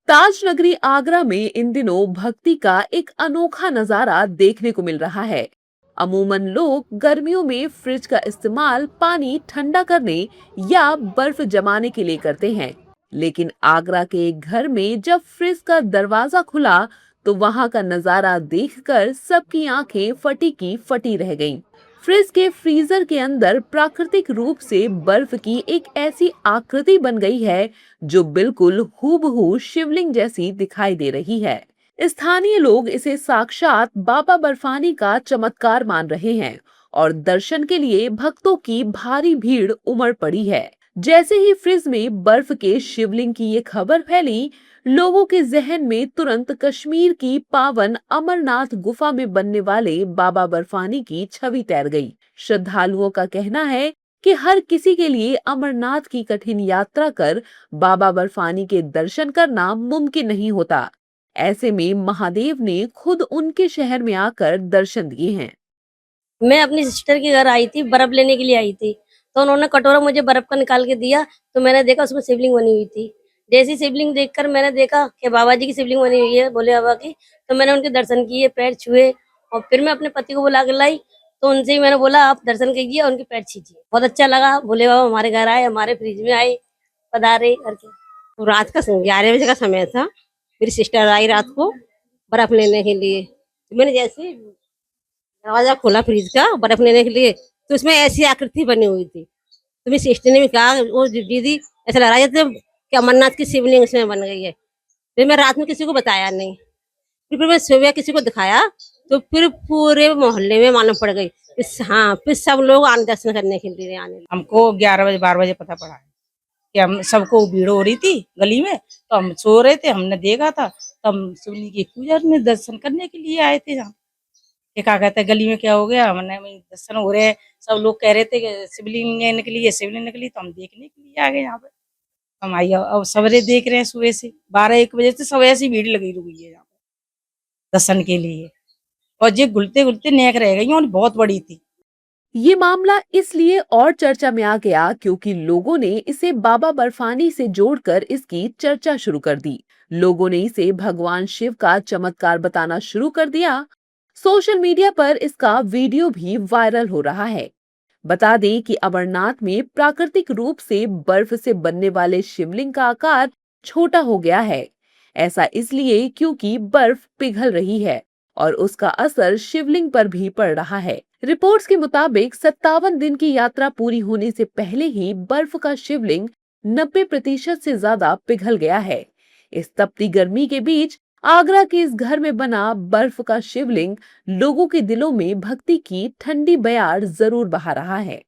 ताज नगरी आगरा में इन दिनों भक्ति का एक अनोखा नजारा देखने को मिल रहा है। अमूमन लोग गर्मियों में फ्रिज का इस्तेमाल पानी ठंडा करने या बर्फ जमाने के लिए करते हैं, लेकिन आगरा के एक घर में जब फ्रिज का दरवाजा खुला तो वहां का नजारा देखकर सबकी आंखें फटी की फटी रह गईं। फ्रिज के फ्रीजर के अंदर प्राकृतिक रूप से बर्फ की एक ऐसी आकृति बन गई है जो बिल्कुल हूबहू शिवलिंग जैसी दिखाई दे रही है। स्थानीय लोग इसे साक्षात बाबा बर्फानी का चमत्कार मान रहे हैं और दर्शन के लिए भक्तों की भारी भीड़ उमड़ पड़ी है। जैसे ही फ्रिज में बर्फ के शिवलिंग की ये खबर फैली, लोगों के जहन में तुरंत कश्मीर की पावन अमरनाथ गुफा में बनने वाले बाबा बर्फानी की छवि तैर गई। श्रद्धालुओं का कहना है कि हर किसी के लिए अमरनाथ की कठिन यात्रा कर बाबा बर्फानी के दर्शन करना मुमकिन नहीं होता। ऐसे में महादेव ने खुद उनके शहर में आकर दर्शन दिए हैं। मैं अपनी सिस्टर के घर आई थी, बर्फ लेने के लिए आई थी। तो उन्होंने कटोरा मुझे बर्फ का निकाल के दिया। तो मैंने देखा उसमें शिवलिंग बनी हुई थी। जैसी शिवलिंग देखकर मैंने देखा कि बाबा जी की शिवलिंग बनी हुई है, भोले बाबा की। तो मैंने उनके दर्शन किए, पैर छुए और फिर मैं अपने पति को बुला के लाई। तो उनसे ही मैंने बोला आप दर्शन कीजिए और उनके पैर छीजिए। बहुत अच्छा लगा, भोले बाबा हमारे घर आए, हमारे फ्रिज में आए, पधारे करके। तो रात का 11 बजे का समय था। मेरी सिस्टर आई रात को बर्फ लेने के लिए। तो मैंने जैसे दरवाजा खोला फ्रिज का बर्फ लेने के लिए, तो उसमें ऐसी आकृति बनी हुई थी। तो मेरी सिस्टर ने भी कहा वो दीदी ऐसा लग रहा है जैसे कि अमरनाथ की शिवलिंग इसमें बन गई है। फिर मैं रात में किसी को बताया नहीं। फिर मैं सुबह किसी को दिखाया तो फिर पूरे मोहल्ले में मालूम पड़ गई। हाँ, फिर सब लोग आने दर्शन करने के लिए आने लगे। हमको 11 बजे 12 बजे पता पड़ा है कि हम सबको भीड़ हो रही थी गली में। तो हम सो रहे थे, हमने देखा था, तो हम शिवलिंग की पूजा में दर्शन करने के लिए आए थे। जहाँ ये क्या कहते हैं गली में क्या हो गया, हमने वहीं दर्शन हो रहे हैं। सब लोग कह रहे थे कि शिवलिंग निकली है, शिवलिंग निकली। तो हम देखने के लिए आ गए यहाँ पे। हम आइए अब सवेरे देख रहे हैं, सुबह से 12-1 बजे से सब ऐसी भीड़ लगी हुई है यहाँ पे दर्शन के लिए। और ये घुलते घुलते नेक रह गई और बहुत बड़ी थी। ये मामला इसलिए और चर्चा में आ गया क्योंकि लोगों ने इसे बाबा बर्फानी से जोड़कर इसकी चर्चा शुरू कर दी। लोगों ने इसे भगवान शिव का चमत्कार बताना शुरू कर दिया। सोशल मीडिया पर इसका वीडियो भी वायरल हो रहा है। बता दें कि अमरनाथ में प्राकृतिक रूप से बर्फ से बनने वाले शिवलिंग का आकार छोटा हो गया है। ऐसा इसलिए क्योंकि बर्फ पिघल रही है और उसका असर शिवलिंग पर भी पड़ रहा है। रिपोर्ट्स के मुताबिक 57 दिन की यात्रा पूरी होने से पहले ही बर्फ का शिवलिंग 90% से ज्यादा पिघल गया है। इस तपती गर्मी के बीच आगरा के इस घर में बना बर्फ का शिवलिंग लोगों के दिलों में भक्ति की ठंडी बयार जरूर बहा रहा है।